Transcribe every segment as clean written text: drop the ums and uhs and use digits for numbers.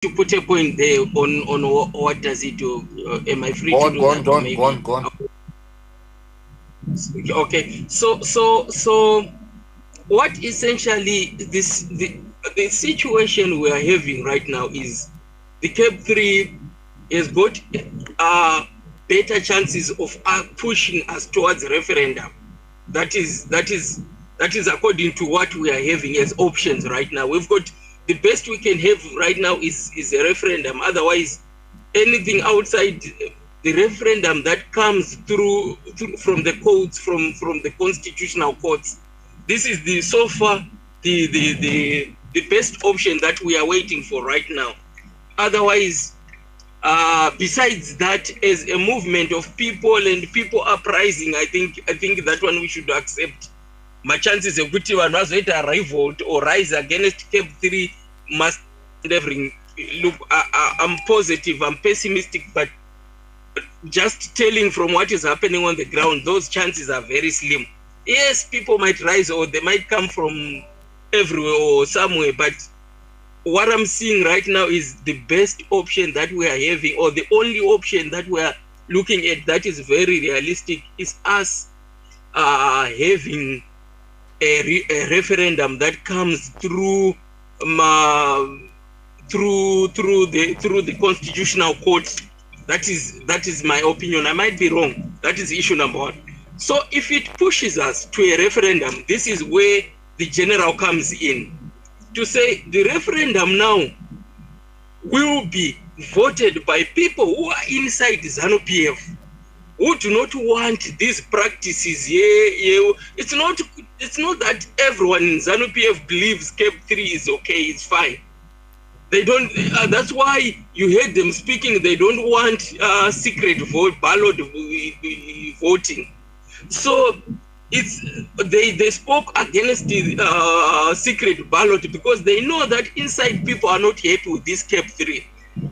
to put a point there on what does it do. Am I free to do that? Go on. Okay, so what essentially the situation we are having right now is the Cape 3 has got better chances of pushing us towards referendum. That is according to what we are having as options right now. We've got the best we can have right now is a referendum. Otherwise, anything outside the referendum that comes through from the courts, from the constitutional courts, this is so far the best option that we are waiting for right now. Otherwise, besides that, as a movement of people and people uprising, I think that one we should accept. My chances of kuti vanhu vazoita revolt or rise against Cape 3 must everything. Look, I'm positive, I'm pessimistic, but just telling from what is happening on the ground, those chances are very slim. Yes, people might rise or they might come from everywhere or somewhere, but what I'm seeing right now is the best option that we are having, or the only option that we are looking at that is very realistic, is us having a referendum that comes through the constitutional court. That is my opinion. I might be wrong. That is issue number one. So if it pushes us to a referendum, this is where the general comes in to say the referendum now will be voted by people who are inside ZANU-PF, who do not want these practices. It's not that everyone in ZANU-PF believes Cape 3 is okay, it's fine. They don't. That's why you heard them speaking. They don't want secret ballot voting. So they spoke against the secret ballot because they know that inside people are not happy with this Cape 3.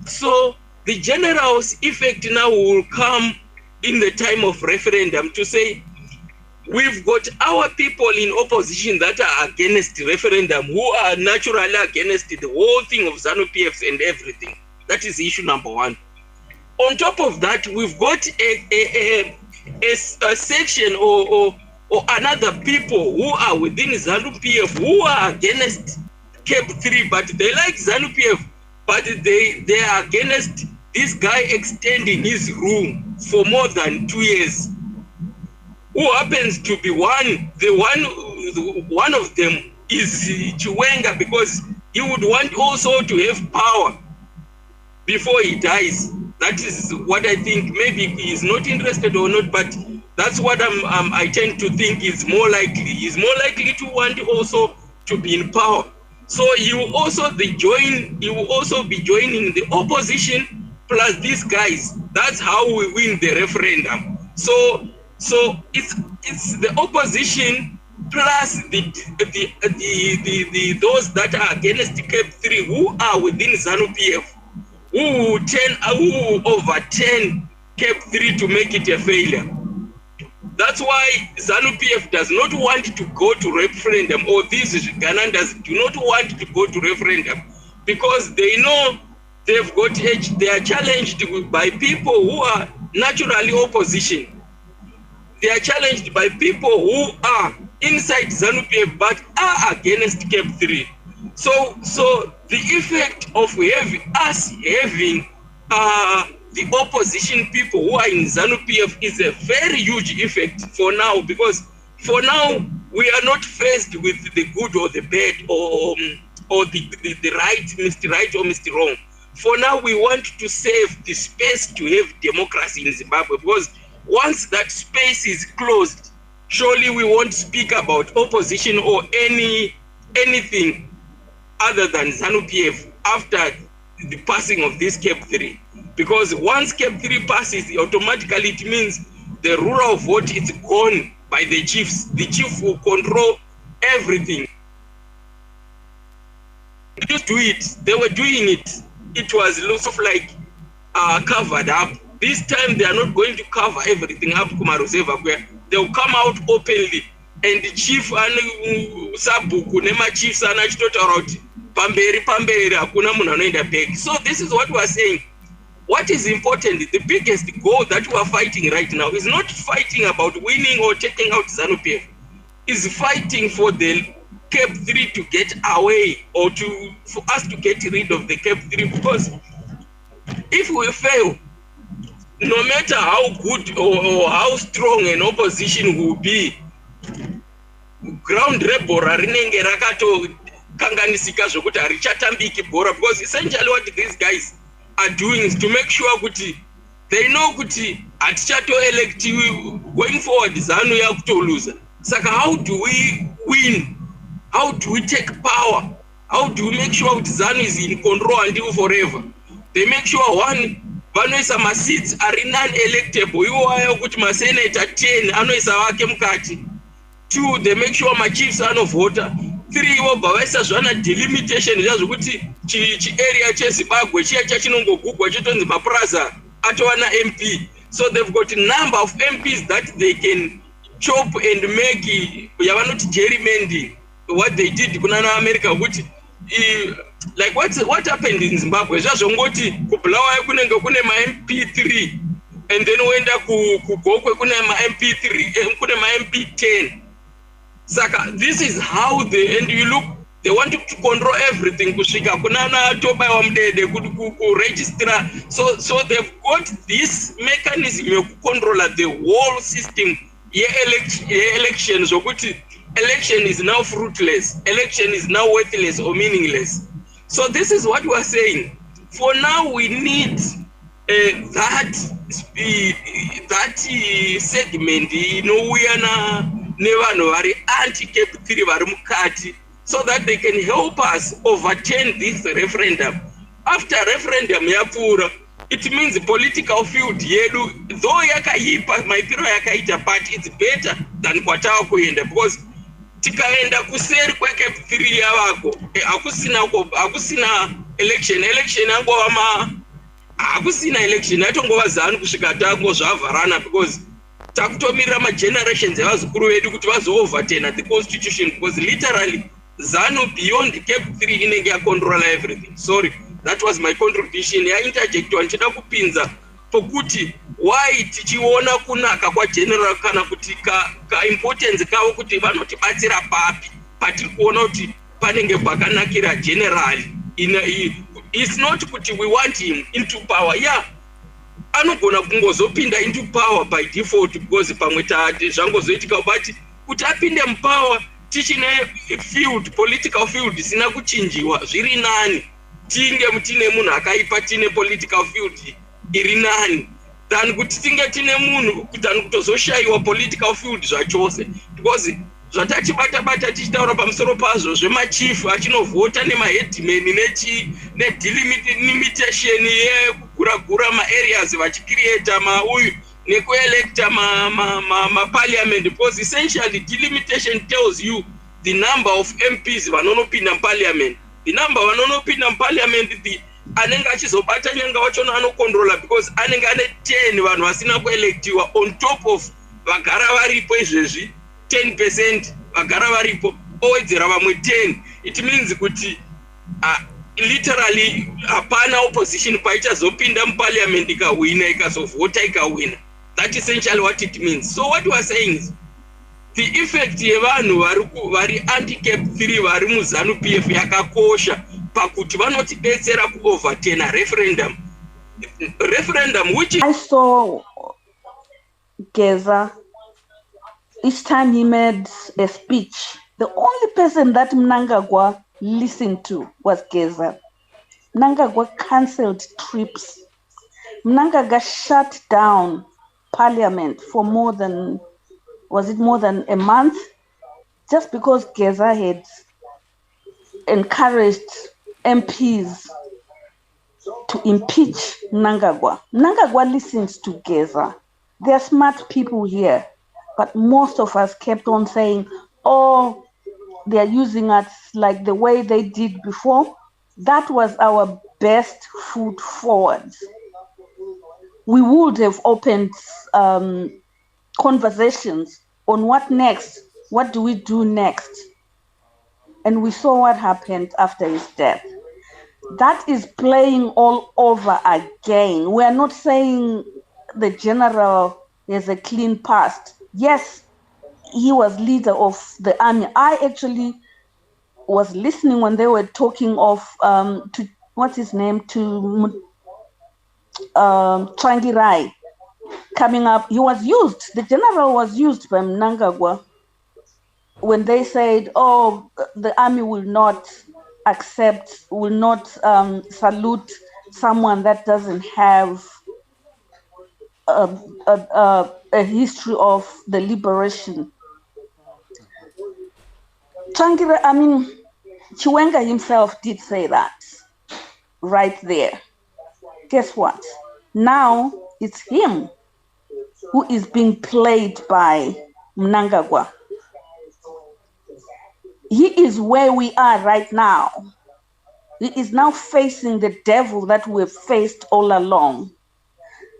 So the general's effect now will come in the time of referendum to say, we've got our people in opposition that are against referendum, who are naturally against the whole thing of ZANU-PF and everything. That is issue number one. On top of that, we've got a section or another people who are within ZANU-PF who are against Cape 3, but they like ZANU-PF, but they are against this guy extending his rule for more than 2 years. Who happens to be one of them is Chiwenga, because he would want also to have power before he dies. That is what I think. Maybe he is not interested or not, but that's what I tend to think is more likely. He's more likely to want also to be in power. So he will also be joining the opposition plus these guys. That's how we win the referendum. So it's the opposition plus the those that are against Cape 3 who are within ZANU-PF who overturn Cape 3 to make it a failure. That's why ZANU-PF does not want to go to referendum, or these Ghanaians do not want to go to referendum, because they know they are challenged by people who are naturally opposition. They are challenged by people who are inside ZANU-PF but are against Cape 3. So the effect of having the opposition people who are in ZANU-PF is a very huge effect for now, because for now we are not faced with the good or the bad or the right, Mr. Right or Mr. Wrong. For now we want to save the space to have democracy in Zimbabwe, because once that space is closed, surely we won't speak about opposition or anything other than ZANU-PF after the passing of this Cape 3. Because once Cape 3 passes, automatically it means the rural vote is gone by the chiefs. The chief will control everything. They used to do it. They were doing it. It was lots of like covered up. This time they are not going to cover everything up. They'll come out openly, and the chief and Sabuku, Nema chiefs are not pamberi hakuna munhu anoenda back. So this is what we are saying. What is important, the biggest goal that we are fighting right now is not fighting about winning or taking out ZANU-PF, is fighting for the Cape 3 to get away, or for us to get rid of the Cape 3, because if we fail, no matter how good or how strong an opposition will be, ground rebel rinenge rakato kanganisika zvokuti harichatambiki bhora, because essentially what these guys are doing is to make sure kuti they know kuti hatichato-electiwi going forward, ZANU yakutoluza. Saka how do we win? How do we take power? How do we make sure kuti ZANU is in control until forever? They make sure one, vanoisa maseats ari non-electable, iwo aya kuti masenator 10 anoisa wake mukati. 2, they make sure machiefs anovhota. 3, vobva vaisa zvana delimitation zvazvokuti area cheZimbabwe chiya chachinongogugwa chitonzi maplaza atowana MP. So they've got a number of MPs that they can chop and make yavanoti gerrymandering, what they did kunana America, kuti like what happened in Zimbabwe zvazvongoti kubulawayo kunenge kune ma MP3 and then uenda kugokwe kune ma MP3 kune ma MP10. Saka this is how and you look, they want to control everything kusvika kunana tobaiwa mudede ku register. So they've got this mechanism yokucontrola the whole system election zvokuti election is now fruitless, election is now worthless or meaningless. So this is what we are saying. For now we need that segment inouyana nevanhu vari anti-Cape 3 vari mukati, so that they can help us overturn this referendum. After referendum yapfuura, it means the political field yedu, though yakaipa maitiro yakaita, but it's better than kwatava kuenda, because tikaenda kuseri kweCape 3 yavako hakusina election angova hakusina election yatongova ZANU kusvika tangozvavharana, because takutomirira magenerations evazukuru vedu kuti vazo-overturn the constitution, because literally ZANU beyond Cape 3 inenge yacontrola everything. Sorry, that was my contribution. Yainterjectwa ndichida kupinza pokuti why tichiona kunaka kwageneral kana kuti ka importance kavo kuti vanotibatsira papi, patiri kuona kuti panenge pakanakira general. It's not kuti we want him into power. Yeah, anogona kungozopinda into power by default, because pamwe zvangozoitika, but kuti apinde mupower tichine field, political field sina kuchinjiwa, zviri nani tinge tine munhu akaipa tine political field iri nani than kuti tinge tine munhu than kutozoshayiwa political field zvachose, because zvatachibata tichitaura pamusoro pazvo zvemachifu achinovhota nemaheadman nedelimitation yekugura maareas vachicreata mauyu nekuelecta maparliament, because essentially delimitation tells you the number of MPs vanonopinda muparliament. The number vanonopinda muparliament anenge achizobata nyanga wachona anocontrola, because anenge ane 10 vanhu vasina kuelectiwa on top of vagara varipo izvezvi 10% vagara varipo owedzera vamwe 10. It means kuti literally hapana opposition paichazopinda muparliament ikawina ikazovhota ikawina. That is essentially what it means. So what we are saying is the effect yevanhu vari anti-Cape 3 vari muZANU-PF yakakosha pakuti vanotidetsera kuoverturn referendum which I saw Geza. Each time he made a speech, the only person that Mnangagwa listened to was Geza. Mnangagwa cancelled trips. Mnangagwa shut down parliament for more than a month, just because Geza had encouraged MPs to impeach Mnangagwa. Mnangagwa listens to Geza. There are smart people here, but most of us kept on saying, oh, they are using us like the way they did before. That was our best foot forward. We would have opened conversations on what next, what do we do next? and we saw what happened after his death. That is playing all over again. We are not saying the general has a clean past. Yes, he was leader of the army. I actually was listening when they were talking of to what's his name, to Trangirai coming up. He was used. The general was used by Mnangagwa when they said, "Oh, the army will not salute someone that doesn't have a history of the liberation." Chiwenga himself did say that right there. Guess what? Now it's him who is being played by Mnangagwa. He is where we are right now. He is now facing the devil that we've faced all along.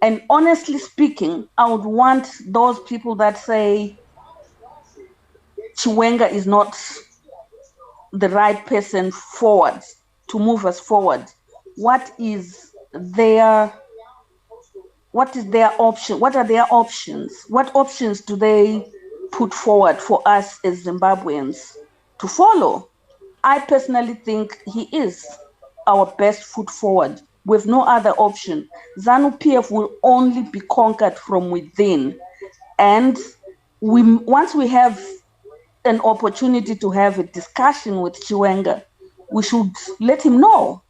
And honestly speaking, I would want those people that say Chiwenga is not the right person forward to move us forward. What is their option? What are their options? What options do they put forward for us as Zimbabweans to follow? I personally think he is our best foot forward with no other option. ZANU PF will only be conquered from within. And once we have an opportunity to have a discussion with Chiwenga, we should let him know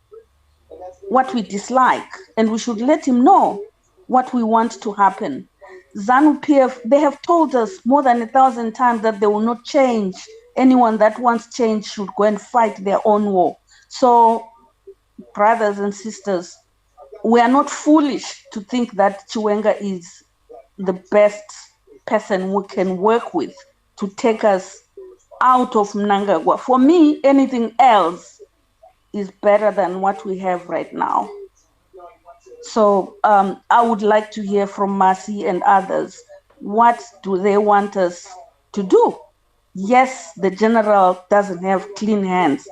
what we dislike, and we should let him know what we want to happen. ZANU PF, they have told us more than 1,000 times that they will not change. Anyone that wants change should go and fight their own war. So, brothers and sisters, we are not foolish to think that Chiwenga is the best person we can work with to take us out of Mnangagwa. For me, anything else is better than what we have right now. So I would like to hear from Mercy and others. What do they want us to do? Yes, the general doesn't have clean hands.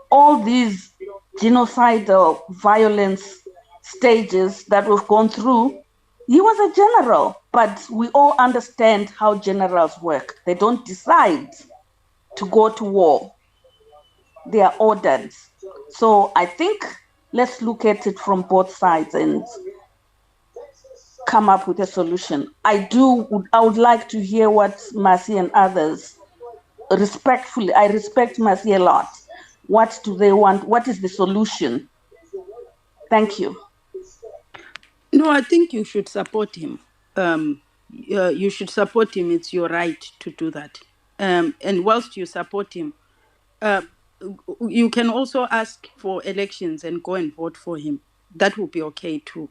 All these genocidal violence stages that we've gone through, he was a general, but we all understand how generals work. They don't decide to go to war. They are ordered. So I think let's look at it from both sides and come up with a solution. I would like to hear what Mercy and others, respectfully, I respect Mercy a lot. What do they want? What is the solution? Thank you. No, I think you should support him. You should support him. It's your right to do that. And whilst you support him, you can also ask for elections and go and vote for him. That will be okay too.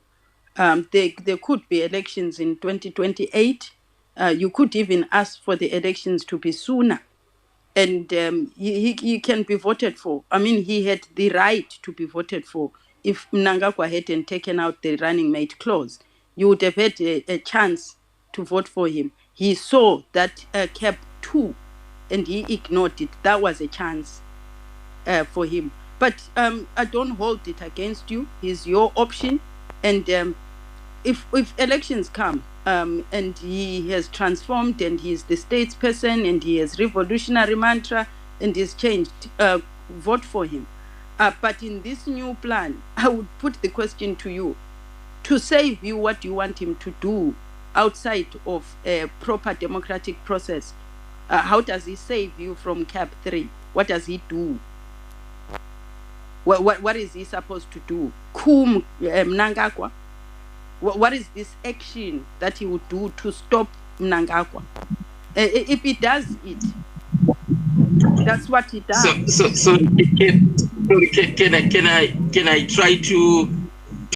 There could be elections in 2028. You could even ask for the elections to be sooner. And he can be voted for. I mean, he had the right to be voted for. If Mnangagwa hadn't taken out the running mate clause, you would have had a chance to vote for him. He saw that cap 2 and he ignored it. That was a chance for him. But I don't hold it against you. It's your option. And if elections come and he has transformed and he is the statesperson and he has revolutionary mantra and he's changed, vote for him. But in this new plan, I would put the question to you, to save you what you want him to do outside of a proper democratic process. How does he save you from cap 3? What does he do? What is he supposed to do? Kum Mnangagwa? What is this action that he would do to stop Mnangagwa? If he does it, that's what he does. So can I try to